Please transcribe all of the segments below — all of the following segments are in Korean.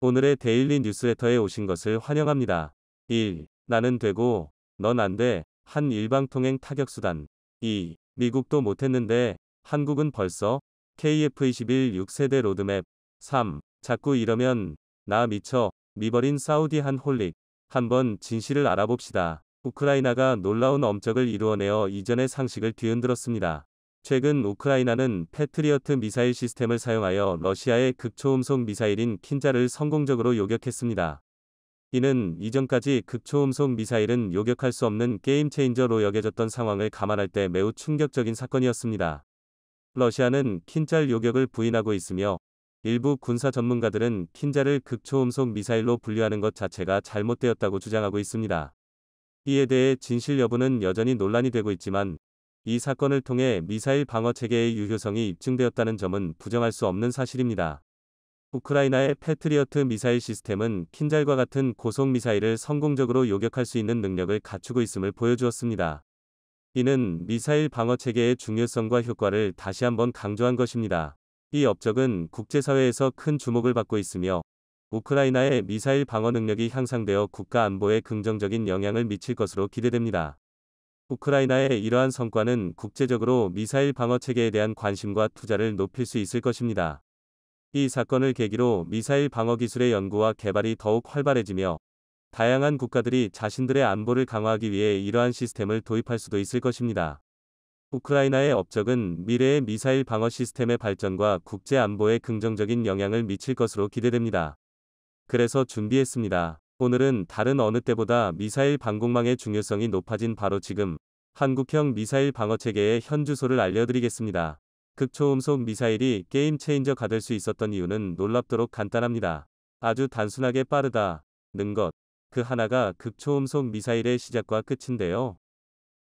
오늘의 데일리 뉴스레터에 오신 것을 환영합니다. 1. 나는 되고 넌 안 돼. 한 일방통행 타격수단. 2. 미국도 못했는데 한국은 벌써. KF21 6세대 로드맵. 3. 자꾸 이러면 나 미쳐. 미버린 사우디 한 홀릭. 한번 진실을 알아봅시다. 우크라이나가 놀라운 엄적을 이루어내어 이전의 상식을 뒤흔들었습니다. 최근 우크라이나는 패트리어트 미사일 시스템을 사용하여 러시아의 극초음속 미사일인 킨자를 성공적으로 요격했습니다. 이는 이전까지 극초음속 미사일은 요격할 수 없는 게임 체인저로 여겨졌던 상황을 감안할 때 매우 충격적인 사건이었습니다. 러시아는 킨잘 요격을 부인하고 있으며 일부 군사 전문가들은 킨자를 극초음속 미사일로 분류하는 것 자체가 잘못되었다고 주장하고 있습니다. 이에 대해 진실 여부는 여전히 논란이 되고 있지만 이 사건을 통해 미사일 방어 체계의 유효성이 입증되었다는 점은 부정할 수 없는 사실입니다. 우크라이나의 패트리어트 미사일 시스템은 킨잘과 같은 고속 미사일을 성공적으로 요격할 수 있는 능력을 갖추고 있음을 보여주었습니다. 이는 미사일 방어 체계의 중요성과 효과를 다시 한번 강조한 것입니다. 이 업적은 국제사회에서 큰 주목을 받고 있으며 우크라이나의 미사일 방어 능력이 향상되어 국가 안보에 긍정적인 영향을 미칠 것으로 기대됩니다. 우크라이나의 이러한 성과는 국제적으로 미사일 방어 체계에 대한 관심과 투자를 높일 수 있을 것입니다. 이 사건을 계기로 미사일 방어 기술의 연구와 개발이 더욱 활발해지며 다양한 국가들이 자신들의 안보를 강화하기 위해 이러한 시스템을 도입할 수도 있을 것입니다. 우크라이나의 업적은 미래의 미사일 방어 시스템의 발전과 국제 안보에 긍정적인 영향을 미칠 것으로 기대됩니다. 그래서 준비했습니다. 오늘은 다른 어느 때보다 미사일 방공망의 중요성이 높아진 바로 지금 한국형 미사일 방어체계의 현주소를 알려드리겠습니다. 극초음속 미사일이 게임 체인저가 될 수 있었던 이유는 놀랍도록 간단합니다. 아주 단순하게 빠르다, 는 것. 그 하나가 극초음속 미사일의 시작과 끝인데요.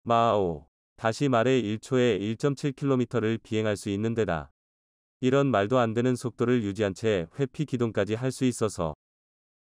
마오. 다시 말해 1초에 1.7km를 비행할 수 있는 데다. 이런 말도 안 되는 속도를 유지한 채 회피 기동까지 할 수 있어서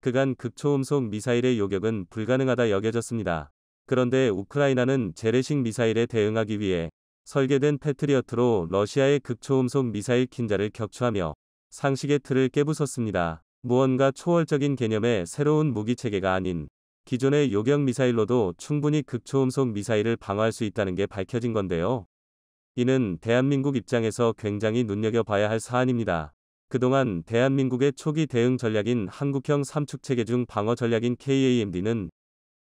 그간 극초음속 미사일의 요격은 불가능하다 여겨졌습니다. 그런데 우크라이나는 재래식 미사일에 대응하기 위해 설계된 패트리어트로 러시아의 극초음속 미사일 킨자를 격추하며 상식의 틀을 깨부쉈습니다. 무언가 초월적인 개념의 새로운 무기체계가 아닌 기존의 요격 미사일로도 충분히 극초음속 미사일을 방어할 수 있다는 게 밝혀진 건데요. 이는 대한민국 입장에서 굉장히 눈여겨봐야 할 사안입니다. 그동안 대한민국의 초기 대응 전략인 한국형 삼축체계 중 방어 전략인 KAMD는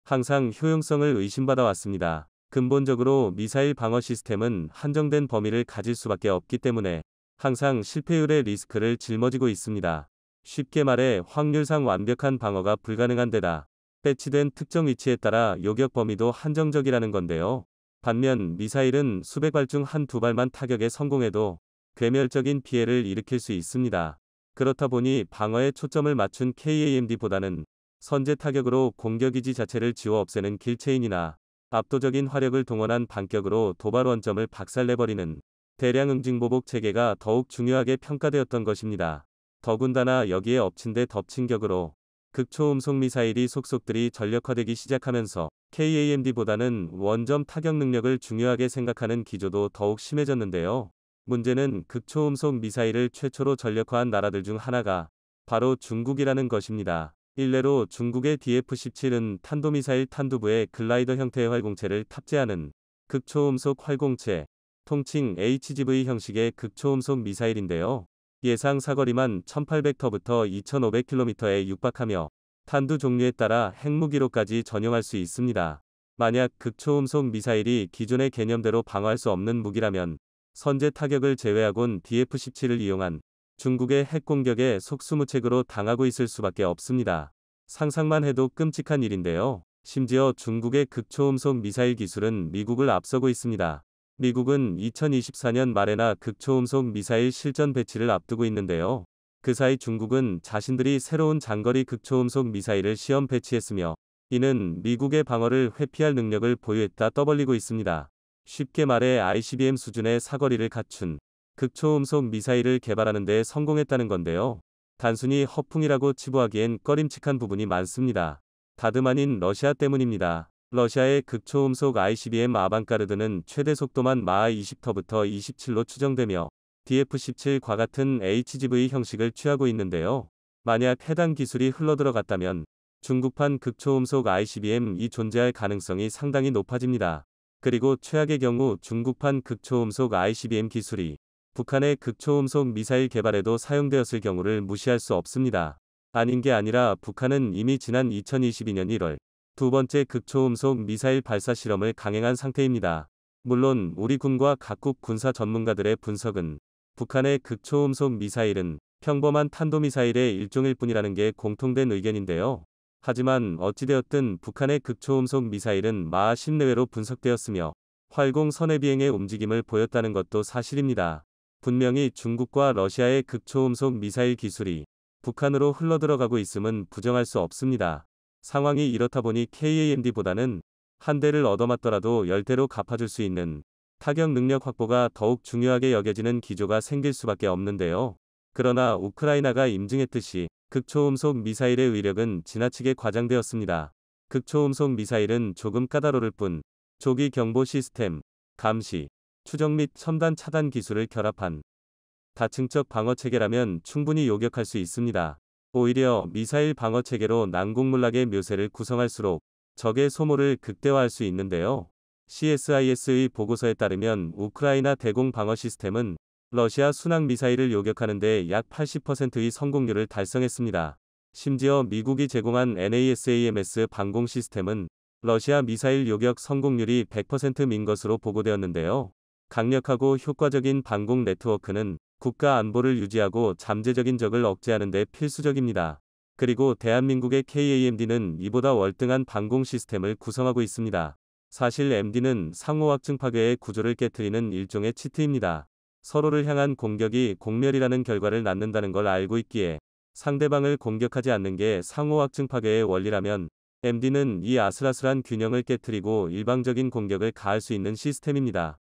항상 효용성을 의심받아 왔습니다. 근본적으로 미사일 방어 시스템은 한정된 범위를 가질 수밖에 없기 때문에 항상 실패율의 리스크를 짊어지고 있습니다. 쉽게 말해 확률상 완벽한 방어가 불가능한 데다 배치된 특정 위치에 따라 요격 범위도 한정적이라는 건데요. 반면 미사일은 수백 발 중 한두 발만 타격에 성공해도 괴멸적인 피해를 일으킬 수 있습니다. 그렇다 보니 방어에 초점을 맞춘 KAMD보다는 선제 타격으로 공격이지 자체를 지워 없애는 킬체인이나 압도적인 화력을 동원한 반격으로 도발 원점을 박살내버리는 대량 응징보복 체계가 더욱 중요하게 평가되었던 것입니다. 더군다나 여기에 엎친 데 덮친 격으로 극초음속 미사일이 속속들이 전력화되기 시작하면서 KAMD보다는 원점 타격 능력을 중요하게 생각하는 기조도 더욱 심해졌는데요. 문제는 극초음속 미사일을 최초로 전력화한 나라들 중 하나가 바로 중국이라는 것입니다. 일례로 중국의 DF-17은 탄도미사일 탄두부에 글라이더 형태의 활공체를 탑재하는 극초음속 활공체, 통칭 HGV 형식의 극초음속 미사일인데요. 예상 사거리만 1800터부터 2500km에 육박하며 탄두 종류에 따라 핵무기로까지 전용할 수 있습니다. 만약 극초음속 미사일이 기존의 개념대로 방어할 수 없는 무기라면 선제 타격을 제외하곤 DF-17을 이용한 중국의 핵공격에 속수무책으로 당하고 있을 수밖에 없습니다. 상상만 해도 끔찍한 일인데요. 심지어 중국의 극초음속 미사일 기술은 미국을 앞서고 있습니다. 미국은 2024년 말에나 극초음속 미사일 실전 배치를 앞두고 있는데요. 그 사이 중국은 자신들이 새로운 장거리 극초음속 미사일을 시험 배치했으며 이는 미국의 방어를 회피할 능력을 보유했다 떠벌리고 있습니다. 쉽게 말해 ICBM 수준의 사거리를 갖춘 극초음속 미사일을 개발하는 데 성공했다는 건데요. 단순히 허풍이라고 치부하기엔 꺼림칙한 부분이 많습니다. 다름 아닌 러시아 때문입니다. 러시아의 극초음속 ICBM 아방가르드는 최대 속도만 마하 20터부터 27로 추정되며 DF-17과 같은 HGV 형식을 취하고 있는데요. 만약 해당 기술이 흘러들어갔다면 중국판 극초음속 ICBM이 존재할 가능성이 상당히 높아집니다. 그리고 최악의 경우 중국판 극초음속 ICBM 기술이 북한의 극초음속 미사일 개발에도 사용되었을 경우를 무시할 수 없습니다. 아닌 게 아니라 북한은 이미 지난 2022년 1월 두 번째 극초음속 미사일 발사 실험을 강행한 상태입니다. 물론 우리 군과 각국 군사 전문가들의 분석은 북한의 극초음속 미사일은 평범한 탄도미사일의 일종일 뿐이라는 게 공통된 의견인데요. 하지만 어찌되었든 북한의 극초음속 미사일은 마하 10 내외로 분석되었으며 활공 선해 비행의 움직임을 보였다는 것도 사실입니다. 분명히 중국과 러시아의 극초음속 미사일 기술이 북한으로 흘러들어가고 있음은 부정할 수 없습니다. 상황이 이렇다 보니 KAMD보다는 한 대를 얻어맞더라도 10대로 갚아줄 수 있는 타격 능력 확보가 더욱 중요하게 여겨지는 기조가 생길 수밖에 없는데요. 그러나 우크라이나가 임증했듯이 극초음속 미사일의 위력은 지나치게 과장되었습니다. 극초음속 미사일은 조금 까다로울 뿐 조기 경보 시스템, 감시, 추적 및 첨단 차단 기술을 결합한 다층적 방어 체계라면 충분히 요격할 수 있습니다. 오히려 미사일 방어 체계로 난공물락의 묘세를 구성할수록 적의 소모를 극대화할 수 있는데요. CSIS의 보고서에 따르면 우크라이나 대공 방어 시스템은 러시아 순항 미사일을 요격하는 데 약 80%의 성공률을 달성했습니다. 심지어 미국이 제공한 NASAMS 방공 시스템은 러시아 미사일 요격 성공률이 100%인 것으로 보고되었는데요. 강력하고 효과적인 방공 네트워크는 국가 안보를 유지하고 잠재적인 적을 억제하는 데 필수적입니다. 그리고 대한민국의 KAMD는 이보다 월등한 방공 시스템을 구성하고 있습니다. 사실 MD는 상호확증 파괴의 구조를 깨트리는 일종의 치트입니다. 서로를 향한 공격이 공멸이라는 결과를 낳는다는 걸 알고 있기에 상대방을 공격하지 않는 게 상호확증 파괴의 원리라면 MD는 이 아슬아슬한 균형을 깨트리고 일방적인 공격을 가할 수 있는 시스템입니다.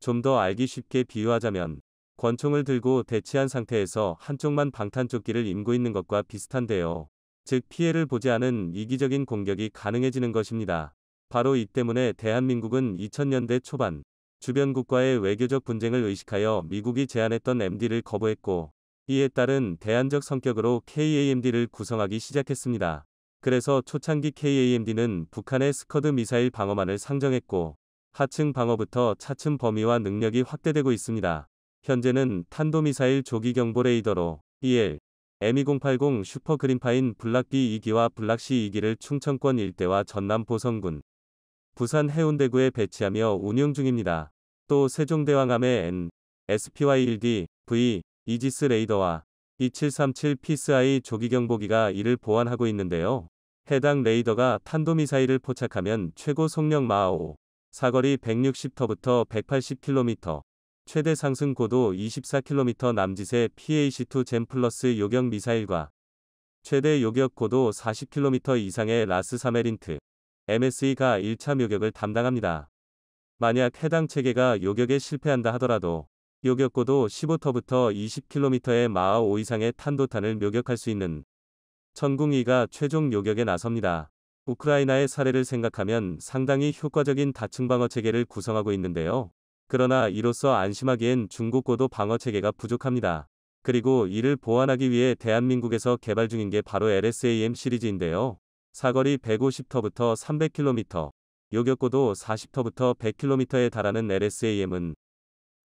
좀 더 알기 쉽게 비유하자면 권총을 들고 대치한 상태에서 한쪽만 방탄조끼를 입고 있는 것과 비슷한데요. 즉 피해를 보지 않은 이기적인 공격이 가능해지는 것입니다. 바로 이 때문에 대한민국은 2000년대 초반 주변국과의 외교적 분쟁을 의식하여 미국이 제안했던 MD를 거부했고 이에 따른 대안적 성격으로 KAMD를 구성하기 시작했습니다. 그래서 초창기 KAMD는 북한의 스커드 미사일 방어만을 상정했고 하층 방어부터 차츰 범위와 능력이 확대되고 있습니다. 현재는 탄도미사일 조기경보 레이더로 EL, M2080 슈퍼 그린파인 블락 B2기와 블락 C2기를 충청권 일대와 전남 보성군, 부산 해운대구에 배치하며 운용 중입니다. 또 세종대왕함의 N, SPY-1D, V, 이지스 레이더와 2737 PSI 조기경보기가 이를 보완하고 있는데요. 해당 레이더가 탄도미사일을 포착하면 최고 속력 마하 5, 사거리 160터부터 180km, 최대 상승 고도 24km 남짓의 PAC-2 젠 플러스 요격 미사일과 최대 요격 고도 40km 이상의 라스 사메린트, MSE가 1차 요격을 담당합니다. 만약 해당 체계가 요격에 실패한다 하더라도 요격고도 15터부터 20km의 마하 5 이상의 탄도탄을 요격할 수 있는 천궁이가 최종 요격에 나섭니다. 우크라이나의 사례를 생각하면 상당히 효과적인 다층방어 체계를 구성하고 있는데요. 그러나 이로써 안심하기엔 중국고도 방어 체계가 부족합니다. 그리고 이를 보완하기 위해 대한민국에서 개발 중인 게 바로 LSAM 시리즈인데요. 사거리 150터부터 300km, 요격고도 40터부터 100km에 달하는 LSAM은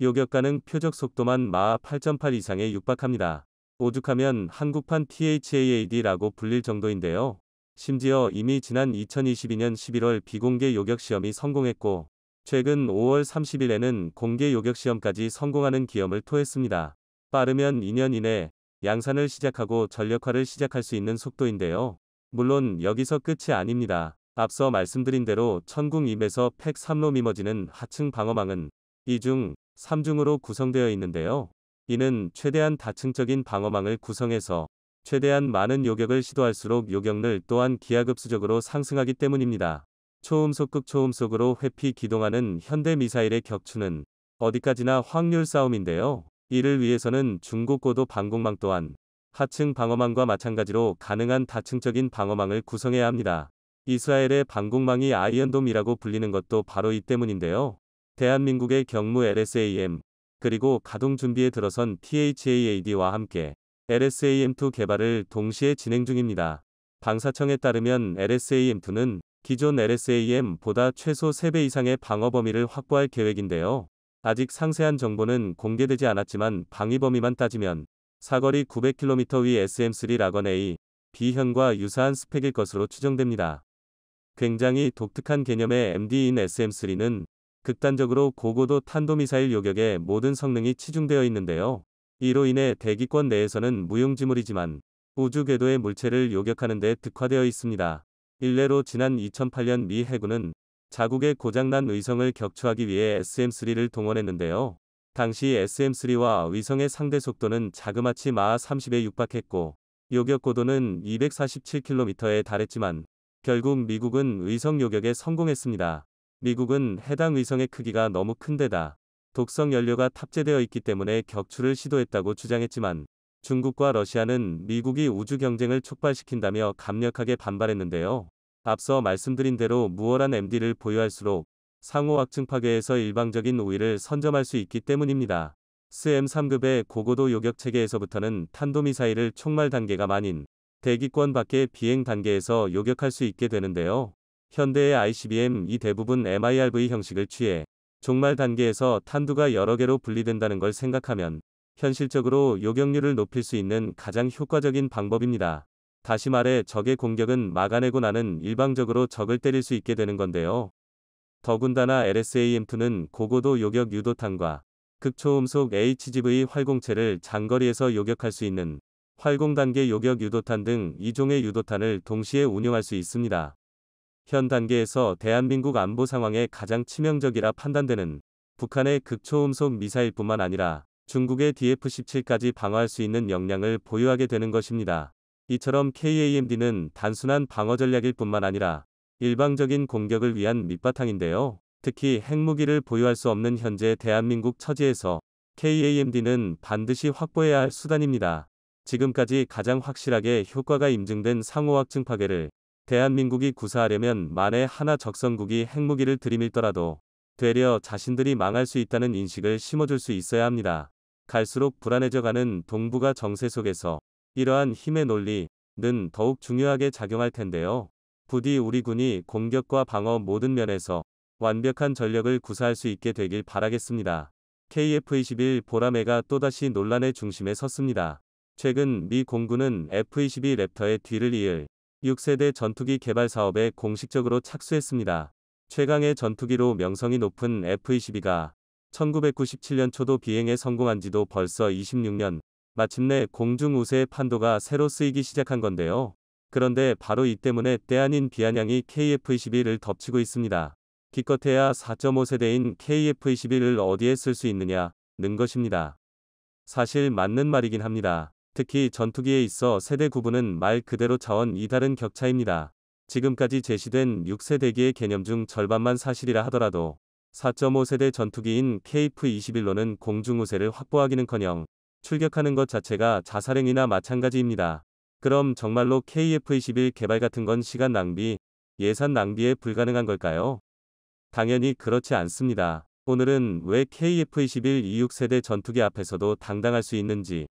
요격 가능 표적 속도만 마하 8.8 이상에 육박합니다. 오죽하면 한국판 THAAD라고 불릴 정도인데요. 심지어 이미 지난 2022년 11월 비공개 요격 시험이 성공했고 최근 5월 30일에는 공개 요격 시험까지 성공하는 기염을 토했습니다. 빠르면 2년 이내 양산을 시작하고 전력화를 시작할 수 있는 속도인데요. 물론 여기서 끝이 아닙니다. 앞서 말씀드린 대로 천궁 임에서 팩 3로 미머지는 하층 방어망은 2중, 3중으로 구성되어 있는데요. 이는 최대한 다층적인 방어망을 구성해서 최대한 많은 요격을 시도할수록 요격률 또한 기하급수적으로 상승하기 때문입니다. 초음속 극초음속으로 회피 기동하는 현대 미사일의 격추는 어디까지나 확률 싸움인데요. 이를 위해서는 중고고도 방공망 또한 하층 방어망과 마찬가지로 가능한 다층적인 방어망을 구성해야 합니다. 이스라엘의 방공망이 아이언돔이라고 불리는 것도 바로 이 때문인데요. 대한민국의 경무 LSAM, 그리고 가동 준비에 들어선 THAAD와 함께 LSAM-2 개발을 동시에 진행 중입니다. 방사청에 따르면 LSAM-2는 기존 LSAM보다 최소 3배 이상의 방어 범위를 확보할 계획인데요. 아직 상세한 정보는 공개되지 않았지만 방위 범위만 따지면 사거리 900km 위 SM-3 라건 A, B형과 유사한 스펙일 것으로 추정됩니다. 굉장히 독특한 개념의 MD인 SM-3는 극단적으로 고고도 탄도미사일 요격의 모든 성능이 치중되어 있는데요. 이로 인해 대기권 내에서는 무용지물이지만 우주 궤도의 물체를 요격하는 데 특화되어 있습니다. 일례로 지난 2008년 미 해군은 자국의 고장난 의성을 격추하기 위해 SM-3를 동원했는데요. 당시 SM-3와 의성의 상대 속도는 자그마치 마하 30에 육박했고 요격 고도는 247km에 달했지만 결국 미국은 의성 요격에 성공했습니다. 미국은 해당 의성의 크기가 너무 큰 데다 독성 연료가 탑재되어 있기 때문에 격추를 시도했다고 주장했지만 중국과 러시아는 미국이 우주 경쟁을 촉발시킨다며 강력하게 반발했는데요. 앞서 말씀드린 대로 무월한 MD를 보유할수록 상호 확증 파괴에서 일방적인 우위를 선점할 수 있기 때문입니다. SM-3급의 고고도 요격 체계에서부터는 탄도미사일을 총말 단계가 아닌 대기권 밖의 비행 단계에서 요격할 수 있게 되는데요. 현대의 ICBM이 대부분 MIRV 형식을 취해 종말 단계에서 탄두가 여러 개로 분리된다는 걸 생각하면 현실적으로 요격률을 높일 수 있는 가장 효과적인 방법입니다. 다시 말해 적의 공격은 막아내고 나는 일방적으로 적을 때릴 수 있게 되는 건데요. 더군다나 LSAM-2는 고고도 요격 유도탄과 극초음속 HGV 활공체를 장거리에서 요격할 수 있는 활공단계 요격 유도탄 등 2종의 유도탄을 동시에 운용할 수 있습니다. 현 단계에서 대한민국 안보 상황에 가장 치명적이라 판단되는 북한의 극초음속 미사일뿐만 아니라 중국의 DF-17까지 방어할 수 있는 역량을 보유하게 되는 것입니다. 이처럼 KAMD는 단순한 방어 전략일 뿐만 아니라 일방적인 공격을 위한 밑바탕인데요. 특히 핵무기를 보유할 수 없는 현재 대한민국 처지에서 KAMD는 반드시 확보해야 할 수단입니다. 지금까지 가장 확실하게 효과가 입증된 상호 확증 파괴를 대한민국이 구사하려면 만에 하나 적성국이 핵무기를 들이밀더라도 되려 자신들이 망할 수 있다는 인식을 심어줄 수 있어야 합니다. 갈수록 불안해져가는 동북아 정세 속에서 이러한 힘의 논리는 더욱 중요하게 작용할 텐데요. 부디 우리 군이 공격과 방어 모든 면에서 완벽한 전력을 구사할 수 있게 되길 바라겠습니다. KF-21 보라매가 또다시 논란의 중심에 섰습니다. 최근 미 공군은 F-22 랩터의 뒤를 이을 6세대 전투기 개발 사업에 공식적으로 착수했습니다. 최강의 전투기로 명성이 높은 F-22가 1997년 초도 비행에 성공한 지도 벌써 26년, 마침내 공중우세의 판도가 새로 쓰이기 시작한 건데요. 그런데 바로 이 때문에 때 아닌 비아냥이 KF-21을 덮치고 있습니다. 기껏해야 4.5세대인 KF-21을 어디에 쓸 수 있느냐는 것입니다. 사실 맞는 말이긴 합니다. 특히 전투기에 있어 세대 구분은 말 그대로 차원 이다른 격차입니다. 지금까지 제시된 6세대기의 개념 중 절반만 사실이라 하더라도 4.5세대 전투기인 KF-21로는 공중우세를 확보하기는커녕 출격하는 것 자체가 자살행위나 마찬가지입니다. 그럼 정말로 KF-21 개발 같은 건 시간 낭비, 예산 낭비에 불가능한 걸까요? 당연히 그렇지 않습니다. 오늘은 왜 KF-21 26세대 전투기 앞에서도 당당할 수 있는지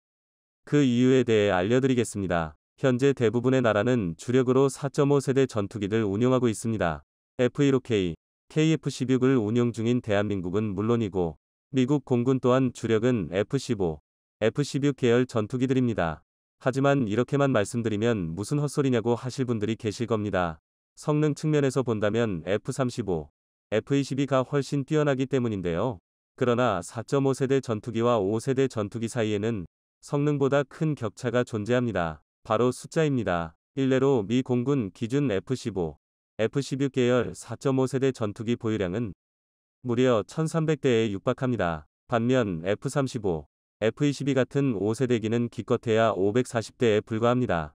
그 이유에 대해 알려드리겠습니다. 현재 대부분의 나라는 주력으로 4.5세대 전투기를 운용하고 있습니다. F-15K, KF-16을 운용 중인 대한민국은 물론이고 미국 공군 또한 주력은 F-15, F-16 계열 전투기들입니다. 하지만 이렇게만 말씀드리면 무슨 헛소리냐고 하실 분들이 계실 겁니다. 성능 측면에서 본다면 F-35, F-22가 훨씬 뛰어나기 때문인데요. 그러나 4.5세대 전투기와 5세대 전투기 사이에는 성능보다 큰 격차가 존재합니다. 바로 숫자입니다. 일례로 미 공군 기준 F-15, F-16 계열 4.5세대 전투기 보유량은 무려 1300대에 육박합니다. 반면 F-35, F-22 같은 5세대기는 기껏해야 540대에 불과합니다.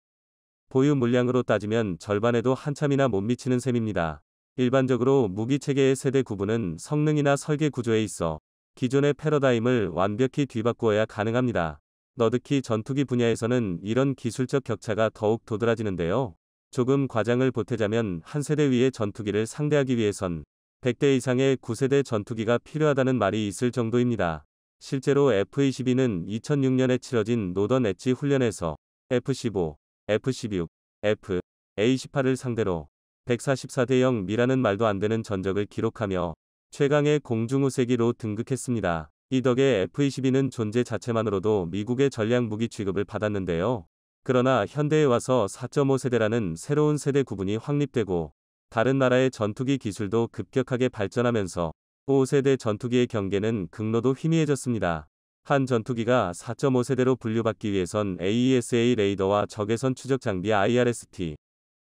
보유 물량으로 따지면 절반에도 한참이나 못 미치는 셈입니다. 일반적으로 무기체계의 세대 구분은 성능이나 설계 구조에 있어 기존의 패러다임을 완벽히 뒤바꾸어야 가능합니다. 너드키 전투기 분야에서는 이런 기술적 격차가 더욱 도드라지는데요. 조금 과장을 보태자면 한 세대 위의 전투기를 상대하기 위해선 100대 이상의 9세대 전투기가 필요하다는 말이 있을 정도입니다. 실제로 F-22는 2006년에 치러진 노던 엣지 훈련에서 F-15, F-16, F-A-18을 상대로 144대 0이라는 말도 안 되는 전적을 기록하며 최강의 공중우세기로 등극했습니다. 이 덕에 F-22는 존재 자체만으로도 미국의 전략 무기 취급을 받았는데요. 그러나 현대에 와서 4.5세대라는 새로운 세대 구분이 확립되고 다른 나라의 전투기 기술도 급격하게 발전하면서 5세대 전투기의 경계는 극로도 희미해졌습니다. 한 전투기가 4.5세대로 분류받기 위해선 AESA 레이더와 적외선 추적 장비 IRST,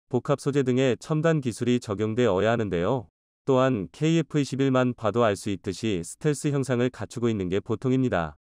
복합 소재 등의 첨단 기술이 적용되어야 하는데요. 또한 KF-21만 봐도 알 수 있듯이 스텔스 형상을 갖추고 있는 게 보통입니다.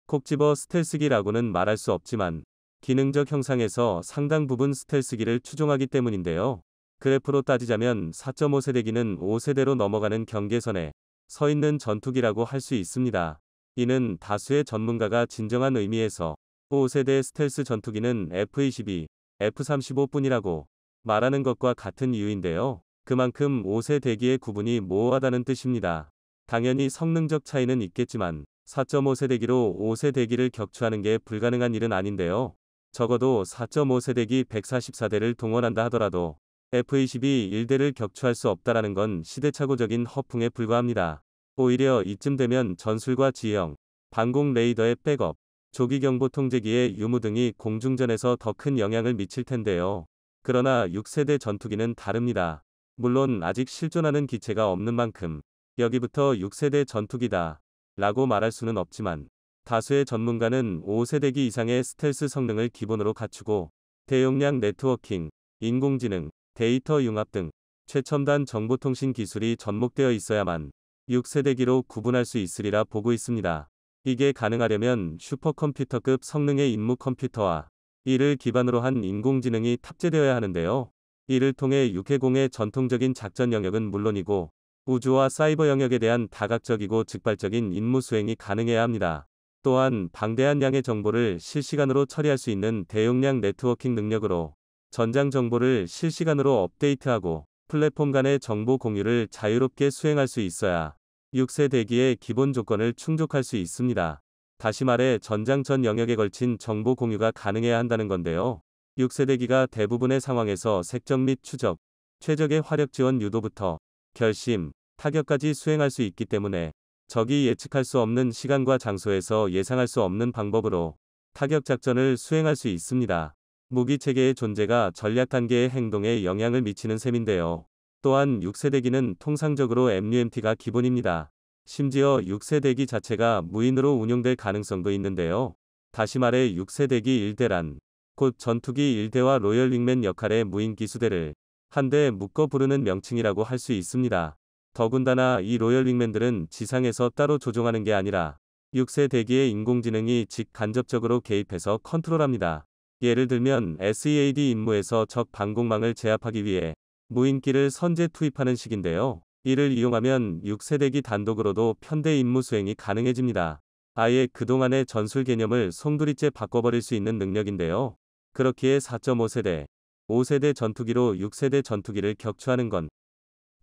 콕 집어 스텔스기라고는 말할 수 없지만 기능적 형상에서 상당 부분 스텔스기를 추종하기 때문인데요. 그래프로 따지자면 4.5세대기는 5세대로 넘어가는 경계선에 서 있는 전투기라고 할 수 있습니다. 이는 다수의 전문가가 진정한 의미에서 5세대 스텔스 전투기는 F-22, F-35뿐이라고 말하는 것과 같은 이유인데요. 그만큼 5세대기의 구분이 모호하다는 뜻입니다. 당연히 성능적 차이는 있겠지만 4.5세대기로 5세대기를 격추하는 게 불가능한 일은 아닌데요. 적어도 4.5세대기 144대를 동원한다 하더라도 F-22 1대를 격추할 수 없다라는 건 시대착오적인 허풍에 불과합니다. 오히려 이쯤 되면 전술과 지형, 방공 레이더의 백업, 조기경보 통제기의 유무 등이 공중전에서 더 큰 영향을 미칠 텐데요. 그러나 6세대 전투기는 다릅니다. 물론 아직 실존하는 기체가 없는 만큼 여기부터 6세대 전투기다 라고 말할 수는 없지만 다수의 전문가는 5세대기 이상의 스텔스 성능을 기본으로 갖추고 대용량 네트워킹, 인공지능, 데이터 융합 등 최첨단 정보통신 기술이 접목되어 있어야만 6세대기로 구분할 수 있으리라 보고 있습니다. 이게 가능하려면 슈퍼컴퓨터급 성능의 임무 컴퓨터와 이를 기반으로 한 인공지능이 탑재되어야 하는데요. 이를 통해 육해공의 전통적인 작전 영역은 물론이고 우주와 사이버 영역에 대한 다각적이고 즉발적인 임무 수행이 가능해야 합니다. 또한 방대한 양의 정보를 실시간으로 처리할 수 있는 대용량 네트워킹 능력으로 전장 정보를 실시간으로 업데이트하고 플랫폼 간의 정보 공유를 자유롭게 수행할 수 있어야 6세대기의 기본 조건을 충족할 수 있습니다. 다시 말해 전장 전 영역에 걸친 정보 공유가 가능해야 한다는 건데요. 6세대기가 대부분의 상황에서 색적 및 추적, 최적의 화력 지원 유도부터 결심, 타격까지 수행할 수 있기 때문에 적이 예측할 수 없는 시간과 장소에서 예상할 수 없는 방법으로 타격 작전을 수행할 수 있습니다. 무기체계의 존재가 전략 단계의 행동에 영향을 미치는 셈인데요. 또한 6세대기는 통상적으로 MUMT가 기본입니다. 심지어 6세대기 자체가 무인으로 운용될 가능성도 있는데요. 다시 말해 6세대기 1대란 곧 전투기 1대와 로열 윙맨 역할의 무인 기수대를 한데 묶어 부르는 명칭이라고 할 수 있습니다. 더군다나 이 로열 윙맨들은 지상에서 따로 조종하는 게 아니라 6세대기의 인공지능이 직간접적으로 개입해서 컨트롤합니다. 예를 들면 SEAD 임무에서 적 방공망을 제압하기 위해 무인기를 선제 투입하는 식인데요. 이를 이용하면 6세대기 단독으로도 편대 임무 수행이 가능해집니다. 아예 그동안의 전술 개념을 송두리째 바꿔버릴 수 있는 능력인데요. 그렇기에 4.5세대, 5세대 전투기로 6세대 전투기를 격추하는 건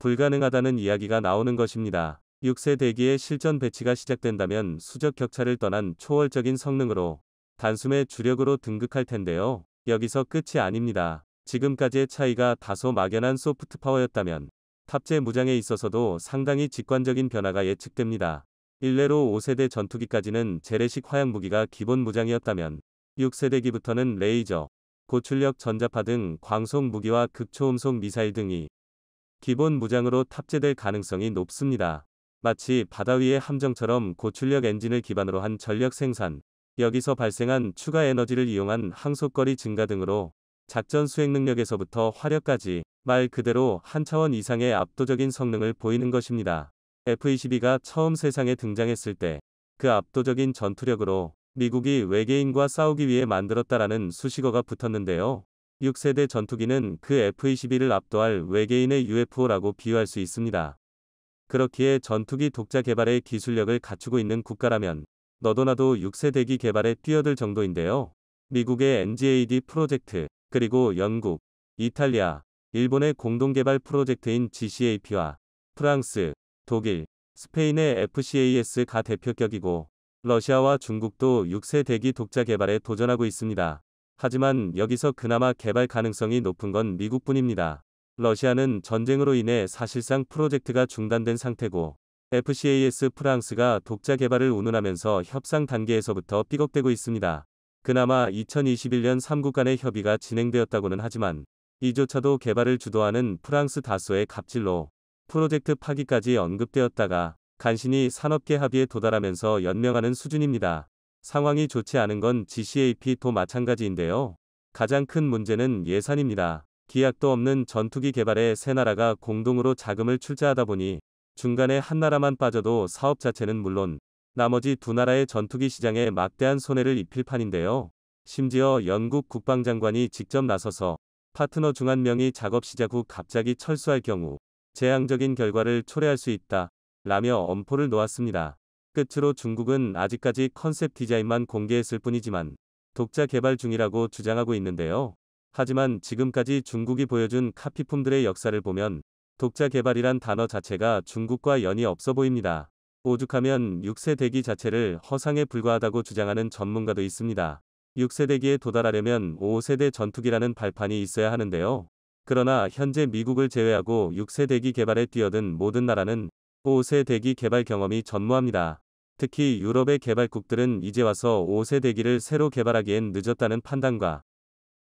불가능하다는 이야기가 나오는 것입니다. 6세대기의 실전 배치가 시작된다면 수적 격차를 떠난 초월적인 성능으로 단숨에 주력으로 등극할 텐데요. 여기서 끝이 아닙니다. 지금까지의 차이가 다소 막연한 소프트 파워였다면 탑재 무장에 있어서도 상당히 직관적인 변화가 예측됩니다. 일례로 5세대 전투기까지는 재래식 화약 무기가 기본 무장이었다면 6세대기부터는 레이저, 고출력 전자파 등 광속 무기와 극초음속 미사일 등이 기본 무장으로 탑재될 가능성이 높습니다. 마치 바다 위의 함정처럼 고출력 엔진을 기반으로 한 전력 생산, 여기서 발생한 추가 에너지를 이용한 항속거리 증가 등으로 작전 수행 능력에서부터 화력까지 말 그대로 한 차원 이상의 압도적인 성능을 보이는 것입니다. F-22가 처음 세상에 등장했을 때 그 압도적인 전투력으로 미국이 외계인과 싸우기 위해 만들었다라는 수식어가 붙었는데요. 6세대 전투기는 그 F-22를 압도할 외계인의 UFO라고 비유할 수 있습니다. 그렇기에 전투기 독자 개발의 기술력을 갖추고 있는 국가라면 너도나도 6세대기 개발에 뛰어들 정도인데요. 미국의 NGAD 프로젝트, 그리고 영국, 이탈리아, 일본의 공동개발 프로젝트인 GCAP와 프랑스, 독일, 스페인의 FCAS가 대표격이고 러시아와 중국도 6세 대기 독자 개발에 도전하고 있습니다. 하지만 여기서 그나마 개발 가능성이 높은 건 미국뿐입니다. 러시아는 전쟁으로 인해 사실상 프로젝트가 중단된 상태고 FCAS 프랑스가 독자 개발을 운운하면서 협상 단계에서부터 삐걱대고 있습니다. 그나마 2021년 3국 간의 협의가 진행되었다고는 하지만 이조차도 개발을 주도하는 프랑스 다수의 갑질로 프로젝트 파기까지 언급되었다가 간신히 산업계 합의에 도달하면서 연명하는 수준입니다. 상황이 좋지 않은 건 GCAP도 마찬가지인데요. 가장 큰 문제는 예산입니다. 기약도 없는 전투기 개발에 세 나라가 공동으로 자금을 출자하다 보니 중간에 한 나라만 빠져도 사업 자체는 물론 나머지 두 나라의 전투기 시장에 막대한 손해를 입힐 판인데요. 심지어 영국 국방장관이 직접 나서서 파트너 중 한 명이 작업 시작 후 갑자기 철수할 경우 재앙적인 결과를 초래할 수 있다 라며 엄포를 놓았습니다. 끝으로 중국은 아직까지 컨셉 디자인만 공개했을 뿐이지만 독자 개발 중이라고 주장하고 있는데요. 하지만 지금까지 중국이 보여준 카피품들의 역사를 보면 독자 개발이란 단어 자체가 중국과 연이 없어 보입니다. 오죽하면 6세 대기 자체를 허상에 불과하다고 주장하는 전문가도 있습니다. 6세 대기에 도달하려면 5세대 전투기라는 발판이 있어야 하는데요. 그러나 현재 미국을 제외하고 6세 대기 개발에 뛰어든 모든 나라는 5세 대기 개발 경험이 전무합니다. 특히 유럽의 개발국들은 이제 와서 5세 대기를 새로 개발하기엔 늦었다는 판단과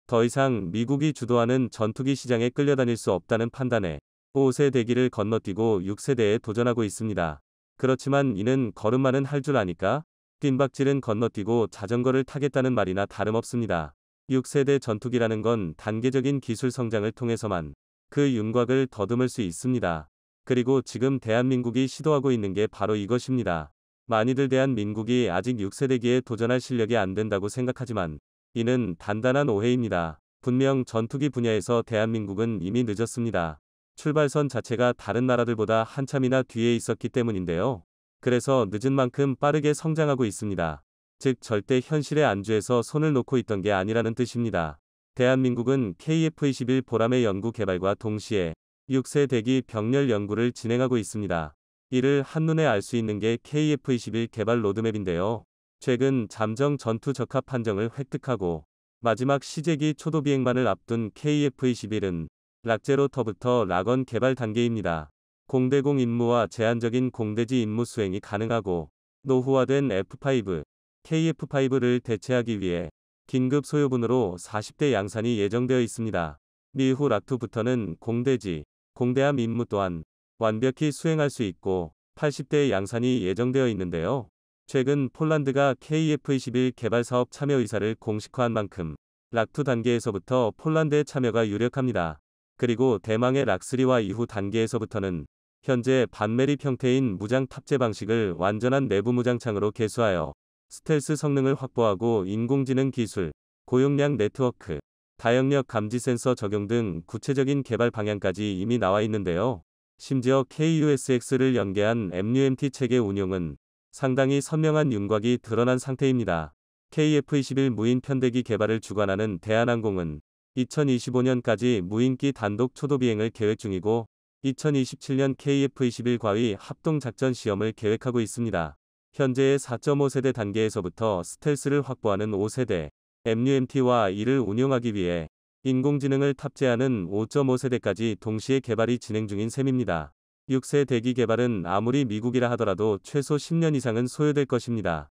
더 이상 미국이 주도하는 전투기 시장에 끌려다닐 수 없다는 판단에 5세 대기를 건너뛰고 6세대에 도전하고 있습니다. 그렇지만 이는 걸음마는 할 줄 아니까 뜀박질은 건너뛰고 자전거를 타겠다는 말이나 다름없습니다. 6세대 전투기라는 건 단계적인 기술 성장을 통해서만 그 윤곽을 더듬을 수 있습니다. 그리고 지금 대한민국이 시도하고 있는 게 바로 이것입니다. 많이들 대한민국이 아직 6세대기에 도전할 실력이 안 된다고 생각하지만 이는 단단한 오해입니다. 분명 전투기 분야에서 대한민국은 이미 늦었습니다. 출발선 자체가 다른 나라들보다 한참이나 뒤에 있었기 때문인데요. 그래서 늦은 만큼 빠르게 성장하고 있습니다. 즉 절대 현실의 안주에서 손을 놓고 있던 게 아니라는 뜻입니다. 대한민국은 KF-21 보람의 연구 개발과 동시에 6세 대기 병렬 연구를 진행하고 있습니다. 이를 한눈에 알 수 있는 게 KF-21 개발 로드맵인데요. 최근 잠정 전투 적합 판정을 획득하고 마지막 시제기 초도 비행만을 앞둔 KF-21은 락제로터부터 락원 개발 단계입니다. 공대공 임무와 제한적인 공대지 임무 수행이 가능하고 노후화된 F5, KF5를 대체하기 위해 긴급 소요분으로 40대 양산이 예정되어 있습니다. 이후 락2부터는 공대지, 공대함 임무 또한 완벽히 수행할 수 있고 80대 양산이 예정되어 있는데요. 최근 폴란드가 KF-21 개발 사업 참여 의사를 공식화한 만큼 락2 단계에서부터 폴란드의 참여가 유력합니다. 그리고 대망의 락3와 이후 단계에서부터는 현재 반매립 형태인 무장 탑재 방식을 완전한 내부 무장창으로 개수하여 스텔스 성능을 확보하고 인공지능 기술, 고용량 네트워크, 다역력 감지 센서 적용 등 구체적인 개발 방향까지 이미 나와 있는데요. 심지어 KUSX를 연계한 MUMT 체계 운용은 상당히 선명한 윤곽이 드러난 상태입니다. KF-21 무인 편대기 개발을 주관하는 대한항공은 2025년까지 무인기 단독 초도 비행을 계획 중이고 2027년 KF-21 과의 합동작전 시험을 계획하고 있습니다. 현재의 4.5세대 단계에서부터 스텔스를 확보하는 5세대 MUMT와 이를 운용하기 위해 인공지능을 탑재하는 5.5세대까지 동시에 개발이 진행 중인 셈입니다. 6세 대기 개발은 아무리 미국이라 하더라도 최소 10년 이상은 소요될 것입니다.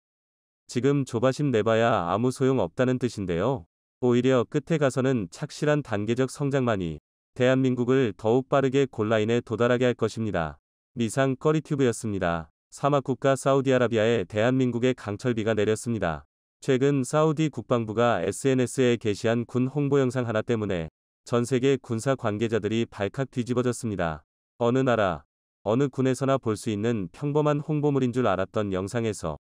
지금 조바심 내봐야 아무 소용 없다는 뜻인데요. 오히려 끝에 가서는 착실한 단계적 성장만이 대한민국을 더욱 빠르게 골라인에 도달하게 할 것입니다. 미상 꺼리튜브였습니다. 사막국가 사우디아라비아에 대한민국의 강철비가 내렸습니다. 최근 사우디 국방부가 SNS에 게시한 군 홍보 영상 하나 때문에 전 세계 군사 관계자들이 발칵 뒤집어졌습니다. 어느 나라, 어느 군에서나 볼 수 있는 평범한 홍보물인 줄 알았던 영상에서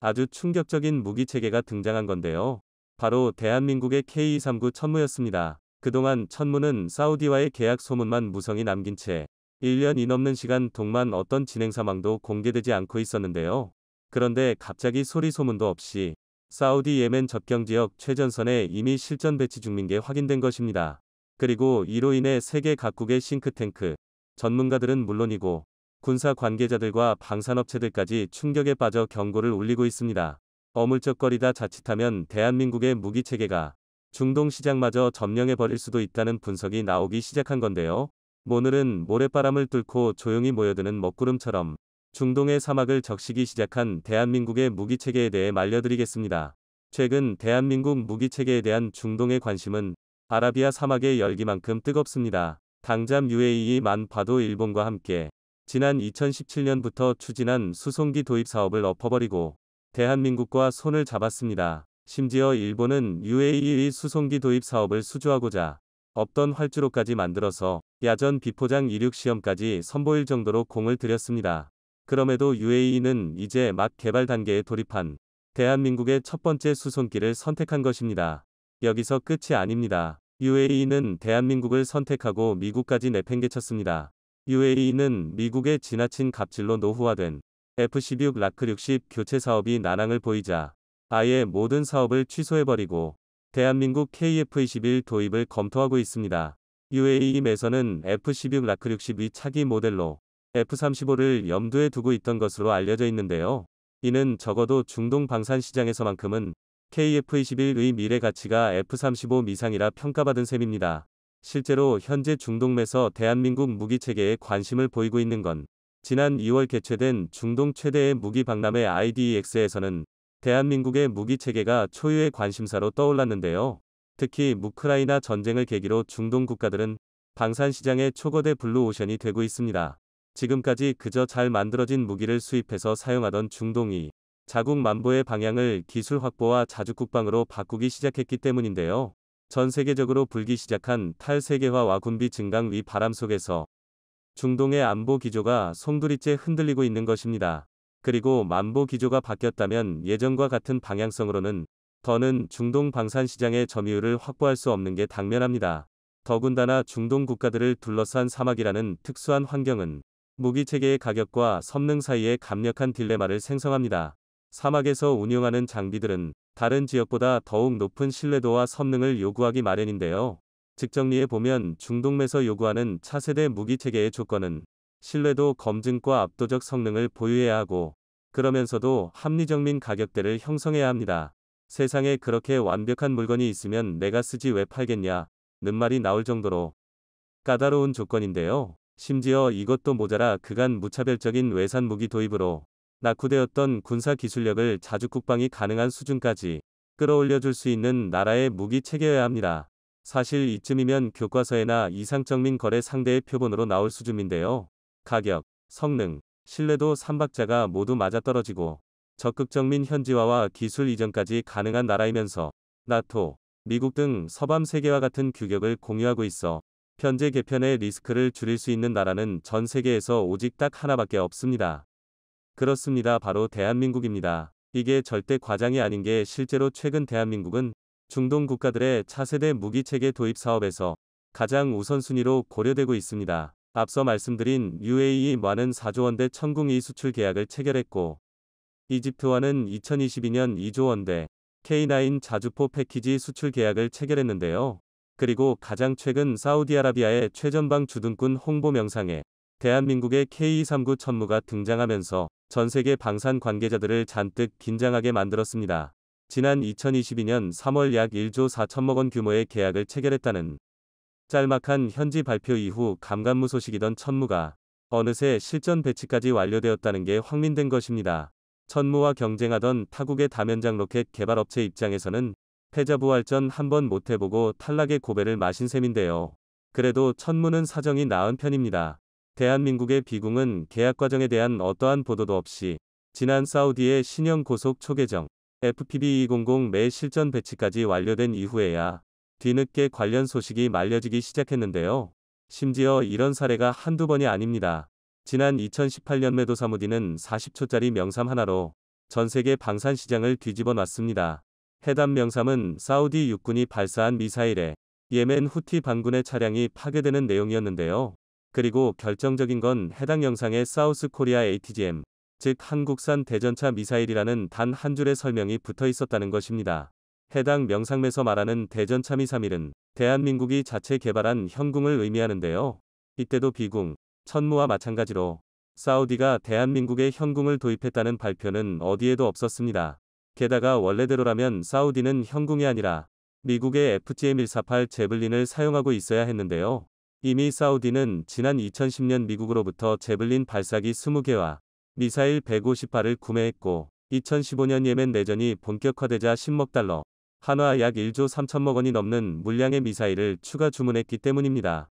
아주 충격적인 무기 체계가 등장한 건데요. 바로 대한민국의 K239 천무였습니다. 그동안 천무는 사우디와의 계약 소문만 무성히 남긴 채 1년이 넘는 시간 동안 어떤 진행 사망도 공개되지 않고 있었는데요. 그런데 갑자기 소리 소문도 없이 사우디 예멘 접경지역 최전선에 이미 실전 배치 중인 게 확인된 것입니다. 그리고 이로 인해 세계 각국의 싱크탱크, 전문가들은 물론이고 군사 관계자들과 방산업체들까지 충격에 빠져 경고를 울리고 있습니다. 어물쩍거리다 자칫하면 대한민국의 무기체계가 중동 시장마저 점령해버릴 수도 있다는 분석이 나오기 시작한 건데요. 오늘은 모래바람을 뚫고 조용히 모여드는 먹구름처럼 중동의 사막을 적시기 시작한 대한민국의 무기체계에 대해 말려드리겠습니다. 최근 대한민국 무기체계에 대한 중동의 관심은 아라비아 사막의 열기만큼 뜨겁습니다. 당장 UAE만 봐도 일본과 함께 지난 2017년부터 추진한 수송기 도입 사업을 엎어버리고 대한민국과 손을 잡았습니다. 심지어 일본은 UAE 수송기 도입 사업을 수주하고자 없던 활주로까지 만들어서 야전 비포장 이륙 시험까지 선보일 정도로 공을 들였습니다. 그럼에도 UAE는 이제 막 개발 단계에 돌입한 대한민국의 첫 번째 수송기를 선택한 것입니다. 여기서 끝이 아닙니다. UAE는 대한민국을 선택하고 미국까지 내팽개쳤습니다. UAE는 미국의 지나친 갑질로 노후화된 F-16 라크 60 교체 사업이 난항을 보이자 아예 모든 사업을 취소해버리고 대한민국 KF-21 도입을 검토하고 있습니다. UAE 매선은 F-16 라크 60의 차기 모델로 F-35를 염두에 두고 있던 것으로 알려져 있는데요. 이는 적어도 중동 방산 시장에서만큼은 KF-21의 미래 가치가 F-35 미상이라 평가받은 셈입니다. 실제로 현재 중동 내에서 대한민국 무기체계에 관심을 보이고 있는 건 지난 2월 개최된 중동 최대의 무기 박람회 IDEX에서는 대한민국의 무기체계가 초유의 관심사로 떠올랐는데요. 특히 우크라이나 전쟁을 계기로 중동 국가들은 방산시장의 초거대 블루오션이 되고 있습니다. 지금까지 그저 잘 만들어진 무기를 수입해서 사용하던 중동이 자국 만보의 방향을 기술 확보와 자주국방으로 바꾸기 시작했기 때문인데요. 전 세계적으로 불기 시작한 탈세계화와 군비 증강 위 바람 속에서 중동의 안보 기조가 송두리째 흔들리고 있는 것입니다. 그리고 만보 기조가 바뀌었다면 예전과 같은 방향성으로는 더는 중동 방산 시장의 점유율을 확보할 수 없는 게 당면합니다. 더군다나 중동 국가들을 둘러싼 사막이라는 특수한 환경은 무기체계의 가격과 성능 사이의 강력한 딜레마를 생성합니다. 사막에서 운용하는 장비들은 다른 지역보다 더욱 높은 신뢰도와 성능을 요구하기 마련인데요. 즉 정리해보면 중동에서 요구하는 차세대 무기체계의 조건은 신뢰도 검증과 압도적 성능을 보유해야 하고 그러면서도 합리적 가격대를 형성해야 합니다. 세상에 그렇게 완벽한 물건이 있으면 내가 쓰지 왜 팔겠냐 는 말이 나올 정도로 까다로운 조건인데요. 심지어 이것도 모자라 그간 무차별적인 외산 무기 도입으로 낙후되었던 군사 기술력을 자주국방이 가능한 수준까지 끌어올려줄 수 있는 나라의 무기 체계여야 합니다. 사실 이쯤이면 교과서에나 이상적 거래 상대의 표본으로 나올 수준인데요. 가격, 성능, 신뢰도 3박자가 모두 맞아떨어지고 적극적 현지화와 기술 이전까지 가능한 나라이면서 나토, 미국 등 서방 세계와 같은 규격을 공유하고 있어 현재 개편의 리스크를 줄일 수 있는 나라는 전 세계에서 오직 딱 하나밖에 없습니다. 그렇습니다. 바로 대한민국입니다. 이게 절대 과장이 아닌 게 실제로 최근 대한민국은 중동 국가들의 차세대 무기체계 도입 사업에서 가장 우선순위로 고려되고 있습니다. 앞서 말씀드린 UAE와는 4조 원대 천궁이 수출 계약을 체결했고 이집트와는 2022년 2조 원대 K9 자주포 패키지 수출 계약을 체결했는데요. 그리고 가장 최근 사우디아라비아의 최전방 주둔군 홍보 명상에 대한민국의 K239 천무가 등장하면서 전세계 방산 관계자들을 잔뜩 긴장하게 만들었습니다. 지난 2022년 3월 약 1조 4천억 원 규모의 계약을 체결했다는 짤막한 현지 발표 이후 감감무 소식이던 천무가 어느새 실전 배치까지 완료되었다는 게 확민된 것입니다. 천무와 경쟁하던 타국의 다면장 로켓 개발업체 입장에서는 패자부활전 한번 못해보고 탈락의 고배를 마신 셈인데요. 그래도 천무는 사정이 나은 편입니다. 대한민국의 비궁은 계약 과정에 대한 어떠한 보도도 없이 지난 사우디의 신형 고속 초계정 FPV-200 매 실전 배치까지 완료된 이후에야 뒤늦게 관련 소식이 말려지기 시작했는데요. 심지어 이런 사례가 한두 번이 아닙니다. 지난 2018년 메도사무디는 40초짜리 명삼 하나로 전세계 방산 시장을 뒤집어 놨습니다. 해당 명삼은 사우디 육군이 발사한 미사일에 예멘 후티 반군의 차량이 파괴되는 내용이었는데요. 그리고 결정적인 건 해당 영상에 사우스 코리아 ATGM, 즉 한국산 대전차 미사일이라는 단 한 줄의 설명이 붙어 있었다는 것입니다. 해당 명상에서 말하는 대전차 미사일은 대한민국이 자체 개발한 현궁을 의미하는데요. 이때도 비궁, 천무와 마찬가지로 사우디가 대한민국에 현궁을 도입했다는 발표는 어디에도 없었습니다. 게다가 원래대로라면 사우디는 현궁이 아니라 미국의 FGM-148 제블린을 사용하고 있어야 했는데요. 이미 사우디는 지난 2010년 미국으로부터 제블린 발사기 20개와 미사일 150발을 구매했고 2015년 예멘 내전이 본격화되자 10억 달러, 한화 약 1조 3천억 원이 넘는 물량의 미사일을 추가 주문했기 때문입니다.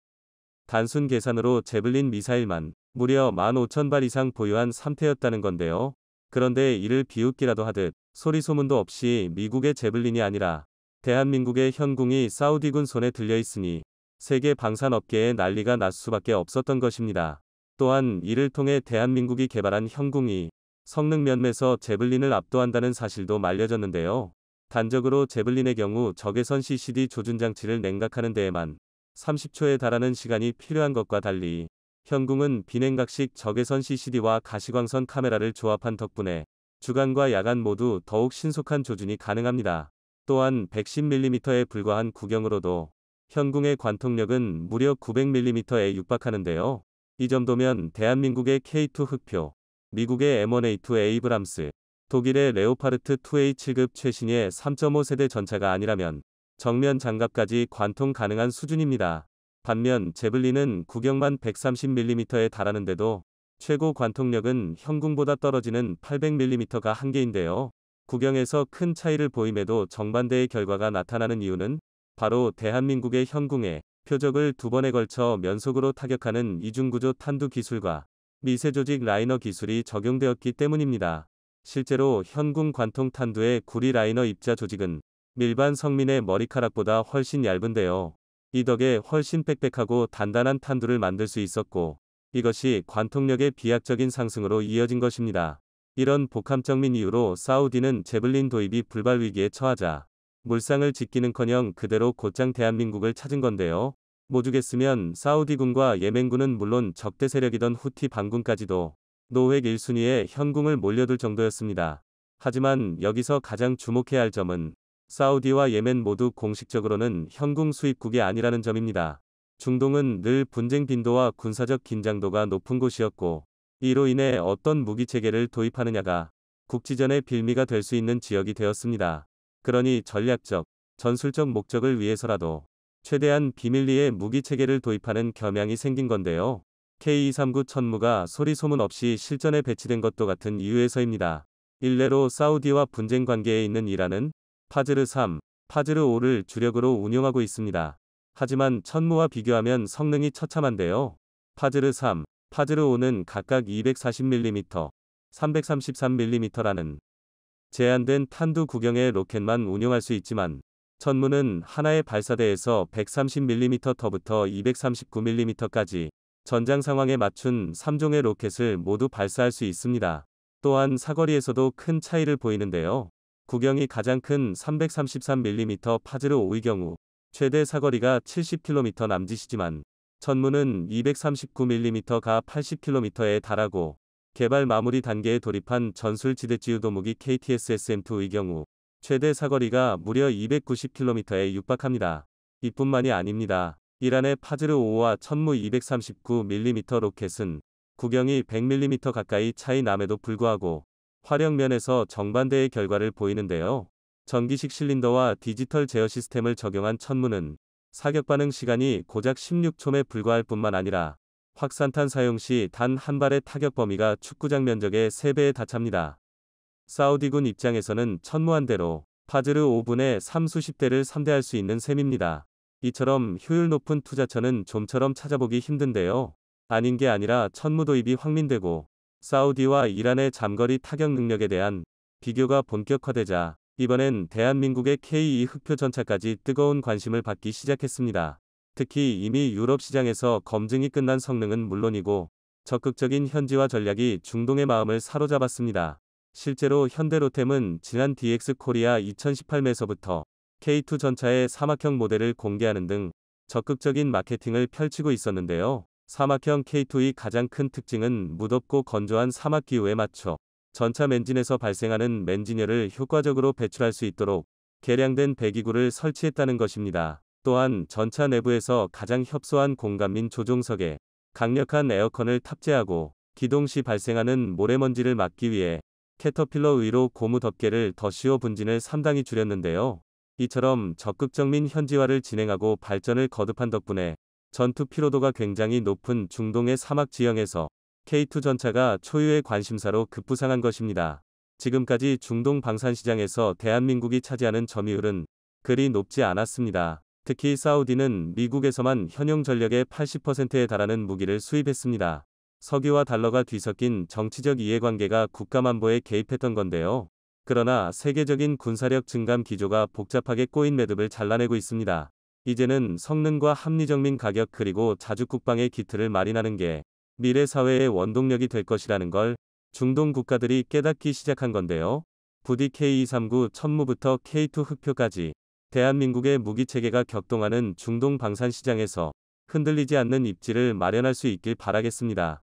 단순 계산으로 제블린 미사일만 무려 15,000발 이상 보유한 상태였다는 건데요. 그런데 이를 비웃기라도 하듯 소리소문도 없이 미국의 제블린이 아니라 대한민국의 현궁이 사우디군 손에 들려 있으니 세계 방산업계에 난리가 날 수밖에 없었던 것입니다. 또한 이를 통해 대한민국이 개발한 현궁이 성능 면에서 제블린을 압도한다는 사실도 알려졌는데요. 단적으로 제블린의 경우 적외선 CCD 조준 장치를 냉각하는 데에만 30초에 달하는 시간이 필요한 것과 달리 현궁은 비냉각식 적외선 CCD와 가시광선 카메라를 조합한 덕분에 주간과 야간 모두 더욱 신속한 조준이 가능합니다. 또한 110mm에 불과한 구경으로도 현궁의 관통력은 무려 900mm에 육박하는데요. 이 정도면 대한민국의 K2 흑표, 미국의 M1A2 에이브람스, 독일의 레오파르트 2A7급 최신의 3.5세대 전차가 아니라면 정면 장갑까지 관통 가능한 수준입니다. 반면 제블린은 구경만 130mm에 달하는데도 최고 관통력은 현궁보다 떨어지는 800mm가 한계인데요. 구경에서 큰 차이를 보임에도 정반대의 결과가 나타나는 이유는 바로 대한민국의 현궁에 표적을 2번에 걸쳐 면속으로 타격하는 이중구조 탄두 기술과 미세조직 라이너 기술이 적용되었기 때문입니다. 실제로 현궁 관통 탄두의 구리 라이너 입자 조직은 일반 성민의 머리카락보다 훨씬 얇은데요. 이 덕에 훨씬 빽빽하고 단단한 탄두를 만들 수 있었고 이것이 관통력의 비약적인 상승으로 이어진 것입니다. 이런 복합적인 이유로 사우디는 제블린 도입이 불발 위기에 처하자 물상을 짓기는커녕 그대로 곧장 대한민국을 찾은 건데요. 오죽했으면 사우디군과 예멘군은 물론 적대 세력이던 후티 반군까지도 노획 1순위에 현궁을 몰려들 정도였습니다. 하지만 여기서 가장 주목해야 할 점은 사우디와 예멘 모두 공식적으로는 현궁 수입국이 아니라는 점입니다. 중동은 늘 분쟁 빈도와 군사적 긴장도가 높은 곳이었고 이로 인해 어떤 무기체계를 도입하느냐가 국지전의 빌미가 될 수 있는 지역이 되었습니다. 그러니 전략적, 전술적 목적을 위해서라도 최대한 비밀리에 무기체계를 도입하는 겸양이 생긴 건데요. K239 천무가 소리 소문 없이 실전에 배치된 것도 같은 이유에서입니다. 일례로 사우디와 분쟁 관계에 있는 이란은 파즈르 3, 파즈르 5를 주력으로 운용하고 있습니다. 하지만 천무와 비교하면 성능이 처참한데요. 파즈르 3, 파즈르 5는 각각 240mm, 333mm라는 제한된 탄두 구경의 로켓만 운용할 수 있지만 천무는 하나의 발사대에서 130mm부터 239mm까지 전장 상황에 맞춘 3종의 로켓을 모두 발사할 수 있습니다. 또한 사거리에서도 큰 차이를 보이는데요. 구경이 가장 큰 333mm 파즈르 5의 경우 최대 사거리가 70km 남짓이지만 천무는 239mm가 80km에 달하고 개발 마무리 단계에 돌입한 전술 지대지휘 도무기 KTS-SM2의 경우 최대 사거리가 무려 290km에 육박합니다. 이뿐만이 아닙니다. 이란의 파즈르 5와 천무 239mm 로켓은 구경이 100mm 가까이 차이 남에도 불구하고 화력면에서 정반대의 결과를 보이는데요. 전기식 실린더와 디지털 제어 시스템을 적용한 천무는 사격 반응 시간이 고작 16초에 불과할 뿐만 아니라 확산탄 사용 시 단 한 발의 타격 범위가 축구장 면적의 3배에 달합니다. 사우디군 입장에서는 천무한 대로 파즈르 5분의 3수십 대를 상대할 수 있는 셈입니다. 이처럼 효율 높은 투자처는 좀처럼 찾아보기 힘든데요. 아닌 게 아니라 천무 도입이 확민되고 사우디와 이란의 장거리 타격 능력에 대한 비교가 본격화되자 이번엔 대한민국의 K2 흑표 전차까지 뜨거운 관심을 받기 시작했습니다. 특히 이미 유럽 시장에서 검증이 끝난 성능은 물론이고 적극적인 현지화 전략이 중동의 마음을 사로잡았습니다. 실제로 현대로템은 지난 DX 코리아 2018매서부터 K2 전차의 사막형 모델을 공개하는 등 적극적인 마케팅을 펼치고 있었는데요. 사막형 K2의 가장 큰 특징은 무덥고 건조한 사막 기후에 맞춰 전차 맨진에서 발생하는 맨진열을 효과적으로 배출할 수 있도록 개량된 배기구를 설치했다는 것입니다. 또한 전차 내부에서 가장 협소한 공간 및 조종석에 강력한 에어컨을 탑재하고 기동 시 발생하는 모래먼지를 막기 위해 캐터필러 의로 고무 덮개를 더 씌워 분진을 상당히 줄였는데요. 이처럼 적극적 민 현지화를 진행하고 발전을 거듭한 덕분에 전투 피로도가 굉장히 높은 중동의 사막 지형에서 K2 전차가 초유의 관심사로 급부상한 것입니다. 지금까지 중동 방산시장에서 대한민국이 차지하는 점유율은 그리 높지 않았습니다. 특히 사우디는 미국에서만 현용 전력의 80%에 달하는 무기를 수입했습니다. 석유와 달러가 뒤섞인 정치적 이해관계가 국가만보에 개입했던 건데요. 그러나 세계적인 군사력 증감 기조가 복잡하게 꼬인 매듭을 잘라내고 있습니다. 이제는 성능과 합리적 민 가격 그리고 자주 국방의 기틀을 마련하는 게 미래 사회의 원동력이 될 것이라는 걸 중동 국가들이 깨닫기 시작한 건데요. 부디 K239 천무부터 K2 흑표까지 대한민국의 무기체계가 격동하는 중동 방산시장에서 흔들리지 않는 입지를 마련할 수 있길 바라겠습니다.